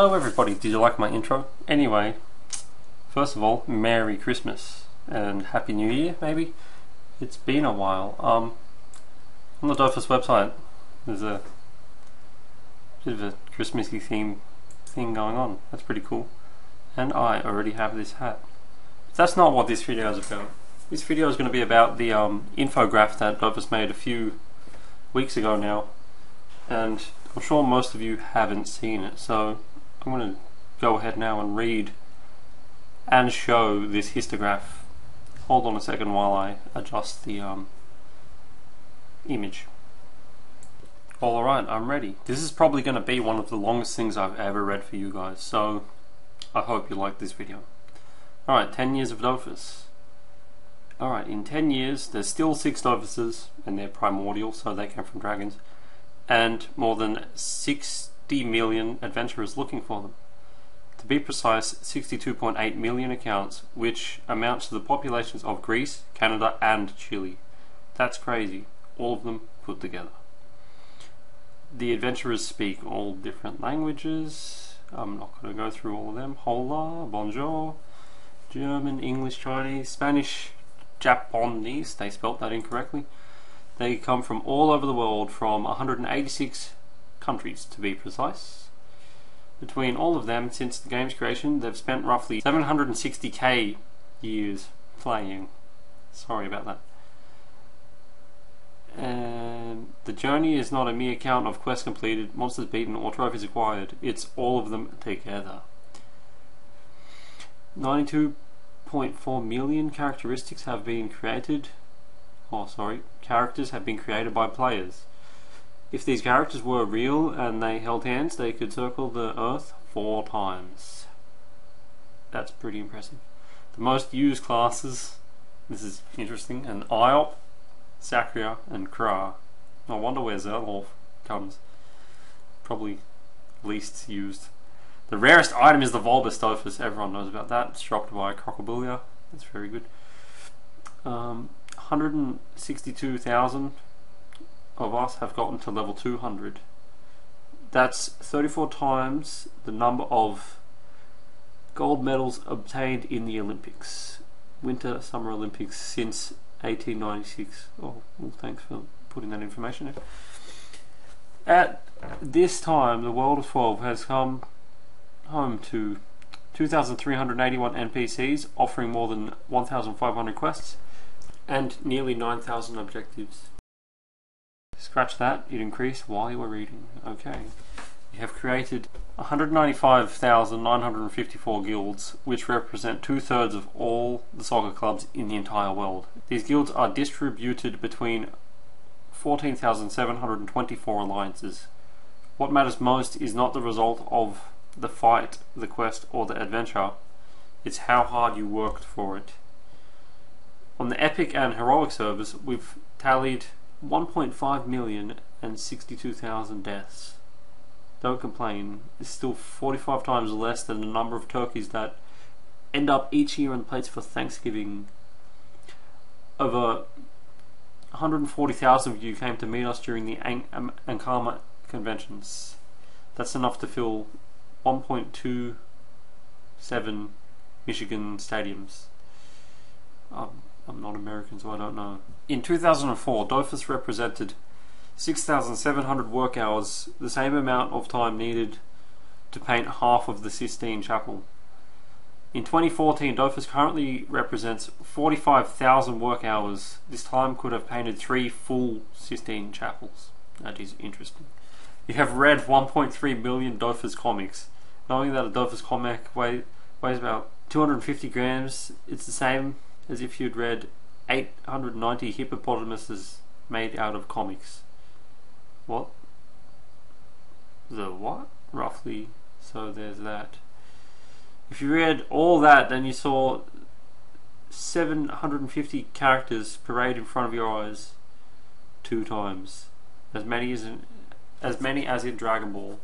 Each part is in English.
Hello everybody, did you like my intro? Anyway, first of all, Merry Christmas and Happy New Year, maybe? It's been a while. On the Dofus website, there's a bit of a Christmassy thing going on. That's pretty cool. And I already have this hat. But that's not what this video is about. This video is going to be about the infograph that Dofus made a few weeks ago now. And I'm sure most of you haven't seen it, so I'm going to go ahead now and read and show this histograph. Hold on a second while I adjust the image. Alright, I'm ready. This is probably going to be one of the longest things I've ever read for you guys, so I hope you like this video. Alright, 10 years of Dofus. Alright, in 10 years there's still 6 Dofuses, and they're primordial, so they came from dragons, and more than 60 million adventurers looking for them. To be precise, 62.8 million accounts, which amounts to the populations of Greece, Canada and Chile. That's crazy, all of them put together. The adventurers speak all different languages. I'm not going to go through all of them. Hola, bonjour, German, English, Chinese, Spanish, Japanese, they spelt that incorrectly. They come from all over the world, from 186 countries to be precise. Between all of them, since the game's creation, they've spent roughly 760k years playing. Sorry about that. And the journey is not a mere count of quests completed, monsters beaten, or trophies acquired. It's all of them together. 92.4 million characteristics have been created. Characters have been created by players. If these characters were real and they held hands, they could circle the Earth 4 times. That's pretty impressive. The most used classes, this is interesting, an Iop, Sacria, and Kra. I wonder where Zerlorf comes. Probably least used. The rarest item is the Volbus Dofus. Everyone knows about that. It's dropped by Crocabilia. That's very good. 162,000 of us have gotten to level 200. That's 34 times the number of gold medals obtained in the Olympics. Winter Summer Olympics since 1896. Oh, well, thanks for putting that information in. At this time, the world of 12 has come home to 2,381 NPCs, offering more than 1,500 quests and nearly 9,000 objectives. Scratch that, it increased while you were reading. Okay. You have created 195,954 guilds, which represent 2/3 of all the soccer clubs in the entire world. These guilds are distributed between 14,724 alliances. What matters most is not the result of the fight, the quest, or the adventure. It's how hard you worked for it. On the epic and heroic servers, we've tallied 1.5 million and 62,000 deaths. Don't complain, it's still 45 times less than the number of turkeys that end up each year on plates for Thanksgiving. Over 140,000 of you came to meet us during the Ankama conventions. That's enough to fill 1.27 Michigan stadiums. I'm not American, so I don't know. In 2004, Dofus represented 6,700 work hours, the same amount of time needed to paint half of the Sistine Chapel. In 2014, Dofus currently represents 45,000 work hours. This time could have painted 3 full Sistine Chapels. That is interesting. You have read 1.3 million Dofus comics. Knowing that a Dofus comic weighs about 250 grams, it's the same as if you'd read 890 hippopotamuses made out of comics. What? The what? Roughly. So there's that. If you read all that, then you saw 750 characters parade in front of your eyes 2 times. As many as in Dragon Ball.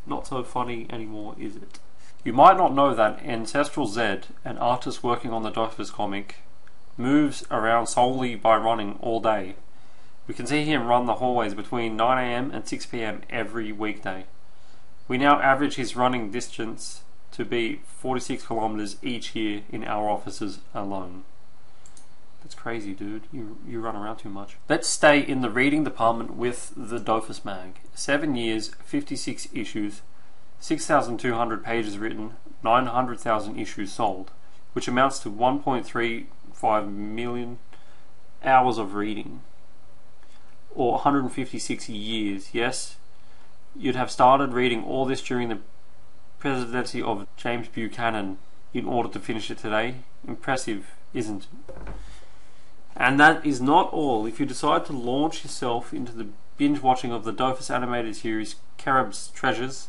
Not so funny anymore, is it? You might not know that Ancestral Zed, an artist working on the Dofus comic, moves around solely by running all day. We can see him run the hallways between 9 AM and 6 PM every weekday. We now average his running distance to be 46 kilometers each year in our offices alone. That's crazy, dude. You run around too much. Let's stay in the reading department with the Dofus mag. 7 years, 56 issues, 6,200 pages written, 900,000 issues sold, which amounts to 1.35 million hours of reading, or 156 years. Yes, you'd have started reading all this during the presidency of James Buchanan in order to finish it today. Impressive, isn't it? And that is not all. If you decide to launch yourself into the binge watching of the Dofus animated series Carib's Treasures,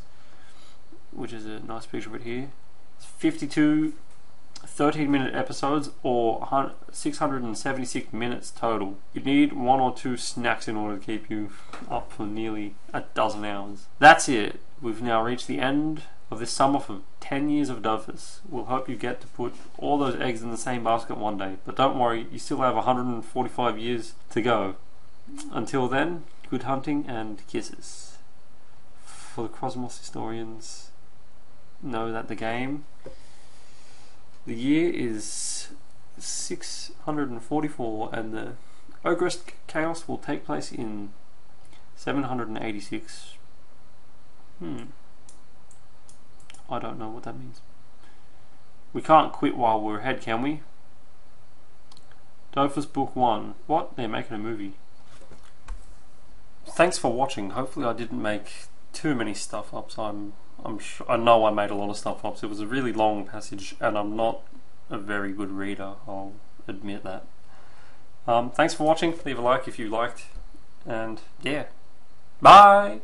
which is a nice picture of it here, it's 52 13-minute episodes, or 676 minutes total. You need 1 or 2 snacks in order to keep you up for nearly a dozen hours. That's it. We've now reached the end of this sum off of 10 years of Dofus. We'll hope you get to put all those eggs in the same basket one day. But don't worry, you still have 145 years to go. Until then, good hunting and kisses. For the Cosmos historians, know that the year is 644 and the Ogress Chaos will take place in 786. I don't know what that means. We can't quit while we're ahead, can we? Dofus Book 1. What? They're making a movie. Thanks for watching. Hopefully I didn't make too many stuff-ups. I'm sure, I know I made a lot of stuff-ups. It was a really long passage and I'm not a very good reader, I'll admit that. Thanks for watching. Leave a like if you liked. And yeah. Bye!